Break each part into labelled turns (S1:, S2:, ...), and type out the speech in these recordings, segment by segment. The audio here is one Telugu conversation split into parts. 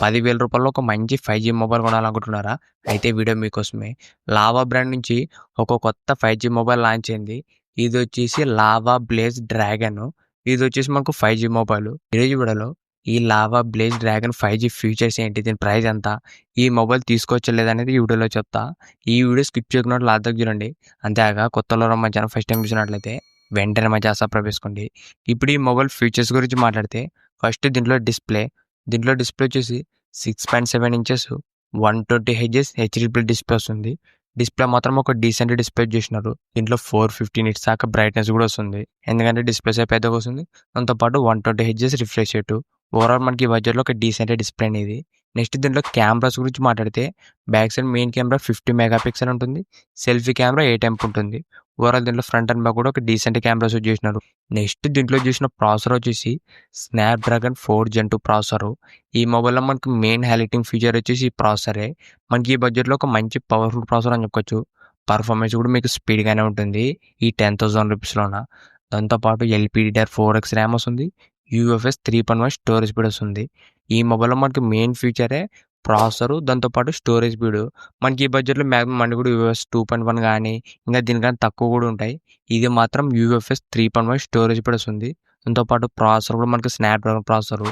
S1: రూ. 10,000 ఒక మంచి 5G మొబైల్ కొనాలనుకుంటున్నారా? అయితే వీడియో మీకోసమే. లావా బ్రాండ్ నుంచి ఒక కొత్త 5G మొబైల్ లాంచ్ అయింది. ఇదొచ్చేసి లావా బ్లేజ్ డ్రాగన్. ఇదొచ్చేసి మనకు 5G మొబైల్. ఈరోజు వీడియోలో ఈ lava blaze dragon 5G features ఏంటి? దీని ప్రైస్ ఎంత? ఈ మొబైల్ తీసుకోవచ్చా లేదనేది ఈ వీడియోలో చెప్తా. ఈ వీడియో స్కిప్ చేయకుండా లాస్ట్ దాకా చూడండి. అంతేకాక కొత్తలో మన ఛానల్ ఫస్ట్ టైం చూసినట్లయితే వెంటనే మా ఛానల్ సబ్స్క్రైబ్ చేసుకోండి. ఇప్పుడు ఈ మొబైల్ ఫీచర్స్ గురించి మాట్లాడితే ఫస్ట్ దీంట్లో డిస్ప్లే వచ్చేసి 6.7 ఇంచెస్ 120 హెచ్ఎస్ హెచ్డి డిస్ప్లే వస్తుంది. డిస్ప్లే మాత్రం ఒక డీసెంట్ డిస్ప్లే చేసినారు. దీంట్లో 450 నిట్స్ దాకా బ్రైట్నెస్ కూడా వస్తుంది. ఎందుకంటే డిస్ప్లే సైజ్ పెద్దగా వస్తుంది. దాంతోపాటు 120 హెచ్ఎస్ రిఫ్రెష్ రేటు. ఓవరాల్ మనకి ఈ బడ్జెట్లో ఒక డీసెంట్ డిస్ప్లే అనేది. నెక్స్ట్ దీంట్లో కెమెరాస్ గురించి మాట్లాడితే back side main camera 50 megapixel ఉంటుంది. సెల్ఫీ కెమెరా 8 MP ఉంటుంది. ఓవరాల్ దీంట్లో ఫ్రంట్ అండ్ బ్యాక్ కూడా ఒక డీసెంట్ కెమెరాస్ చేసినారు. నెక్స్ట్ దీంట్లో చూసిన ప్రాసెసర్ వచ్చేసి స్నాప్డ్రాగన్ 4 Gen 2 ప్రాసెసర్. ఈ మొబైల్లో మనకి మెయిన్ హైలైటింగ్ ఫీచర్ వచ్చేసి ఈ ప్రాసెసరే. మనకి ఈ బడ్జెట్లో ఒక మంచి పవర్ఫుల్ ప్రాసెసర్ అని చెప్పొచ్చు. పర్ఫార్మెన్స్ కూడా మీకు స్పీడ్గానే ఉంటుంది ఈ 10,000 రూపీస్లోన. దాంతోపాటు LPDDR4X ర్యామ్ వస్తుంది. UFS 3.1 స్టోరేజ్ స్పీడ్ వస్తుంది. ఈ మొబైల్లో మనకి మెయిన్ ఫీచరే ప్రాసెసరు, దాంతోపాటు స్టోరేజ్ స్పీడ్. మనకి ఈ బడ్జెట్లో మ్యాక్సిమం అన్ని కూడా UFS 2.1 కానీ ఇంకా దీనికన్నా తక్కువ కూడా ఉంటాయి. ఇది మాత్రం UFS 3.1 స్టోరేజ్ స్పీడ్ వస్తుంది. దాంతోపాటు ప్రాసెసర్ కూడా మనకి స్నాప్డ్రాగన్ ప్రాసెసర్.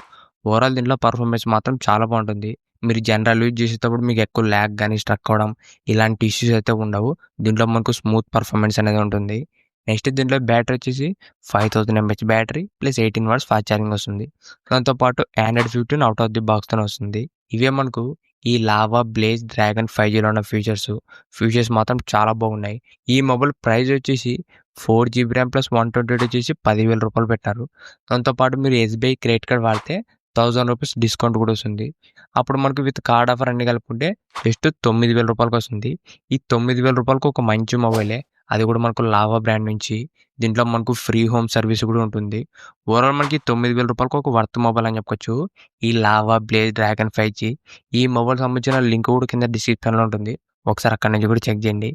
S1: ఓవరాల్ దీంట్లో పర్ఫార్మెన్స్ మాత్రం చాలా బాగుంటుంది. మీరు జనరల్ యూజ్ చేసేటప్పుడు మీకు ఎక్కువ ల్యాగ్ కానీ స్ట్రక్ అవ్వడం ఇలాంటి ఇష్యూస్ అయితే ఉండవు. దీంట్లో మనకు స్మూత్ పర్ఫార్మెన్స్ అనేది ఉంటుంది. నెక్స్ట్ దీంట్లో బ్యాటరీ వచ్చేసి 5000 mAh battery plus 18 watts fast charging వస్తుంది. దాంతోపాటు Android 15 అవుట్ ఆఫ్ ది బాక్స్తో వస్తుంది. ఇవే మనకు ఈ లావా బ్లేజ్ డ్రాగన్ 5Gలో ఉన్న ఫీచర్స్ మాత్రం చాలా బాగున్నాయి. ఈ మొబైల్ ప్రైస్ వచ్చేసి 4GB ర్యామ్ ప్లస్ 128 వచ్చేసి 10,000 రూపాయలు పెట్టారు. దాంతోపాటు మీరు SBI క్రెడిట్ కార్డ్ వాడితే 1000 రూపీస్ డిస్కౌంట్ కూడా వస్తుంది. అప్పుడు మనకు విత్ కార్డ్ ఆఫర్ అన్ని కలుపుకుంటే జస్ట్ 9,000 రూపాయలకి వస్తుంది. ఈ 9,000 రూపాయలకు ఒక మంచి మొబైలే, అది కూడా మనకు లావా బ్రాండ్ నుంచి. దీంట్లో మనకు ఫ్రీ హోమ్ సర్వీస్ కూడా ఉంటుంది. ఓవరాల్ మనకి 9,000 రూపాయలకు ఒక వర్త్ మొబైల్ అని చెప్పొచ్చు ఈ లావా బ్లేజ్ డ్రాగన్ 5G. ఈ మొబైల్ సంబంధించిన లింక్ కూడా కింద డిస్క్రిప్షన్లో ఉంటుంది. ఒకసారి అక్కడి నుంచి కూడా చెక్ చేయండి.